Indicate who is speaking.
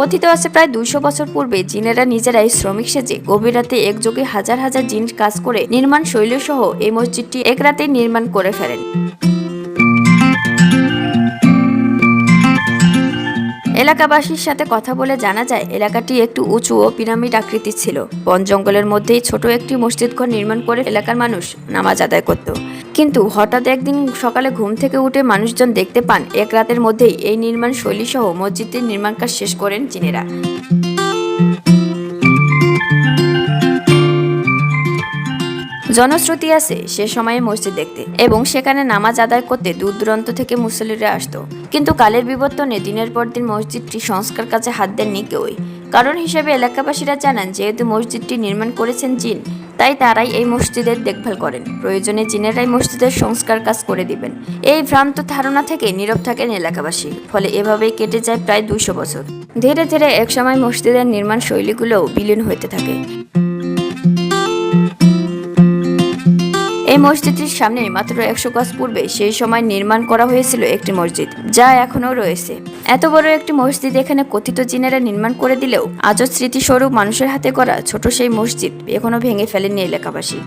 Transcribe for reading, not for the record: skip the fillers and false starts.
Speaker 1: কথিত আছে প্রায় 200 বছর পূর্বে জিনেরা নিজেরাই শ্রমিক সেজে গভীর রাতে একযোগে হাজার হাজার জিন কাজ করে নির্মাণ শৈলী সহ এই মসজিদটি এক রাতেই নির্মাণ করে ফেলেন। এলাকাবাসীর সাথে কথা বলে জানা যায় এলাকাটি একটু উঁচু ও পিরামিড আকৃতির ছিল। বন জঙ্গলের মধ্যেই ছোট একটি মসজিদ ঘর নির্মাণ করে এলাকার মানুষ নামাজ আদায় করত। কিন্তু হঠাৎ একদিন সকালে ঘুম থেকে উঠে মানুষজন দেখতে পান এক রাতের মধ্যেই এই নির্মাণ শৈলী সহ মসজিদটির নির্মাণ কাজ শেষ করেন জিনেরা। জনশ্রুতি আছে সে সময়ে মসজিদ দেখতে এবং সেখানে নামাজ আদায় করতে দূর দূরান্ত থেকে মুসল্লিরা আসতো। কিন্তু কালের বিবর্তনে দিনের পর দিন মসজিদটি সংস্কার কাজে হাত দেননি কেউই। কারণ হিসেবে এলাকাবাসীরা জানান যেহেতু মসজিদটি নির্মাণ করেছেন জিন, তাই তারাই এই মসজিদের দেখভাল করেন। প্রয়োজনে জিনেরাই মসজিদের সংস্কার কাজ করে দিবেন। এই ভ্রান্ত ধারণা থেকে নীরব থাকেন এলাকাবাসী। ফলে এভাবেই কেটে যায় প্রায় 200 বছর। ধীরে ধীরে একসময় মসজিদের নির্মাণ শৈলীগুলোও বিলীন হতে থাকে। এই মসজিদটির সামনে মাত্র 100 গজ পূর্বে সেই সময় নির্মাণ করা হয়েছিল একটি মসজিদ, যা এখনো রয়েছে। এত বড় একটি মসজিদ এখানে কথিত জিনেরা নির্মাণ করে দিলেও আজও স্মৃতিস্বরূপ মানুষের হাতে করা ছোট সেই মসজিদ এখনো ভেঙে ফেলেনি এলাকাবাসী।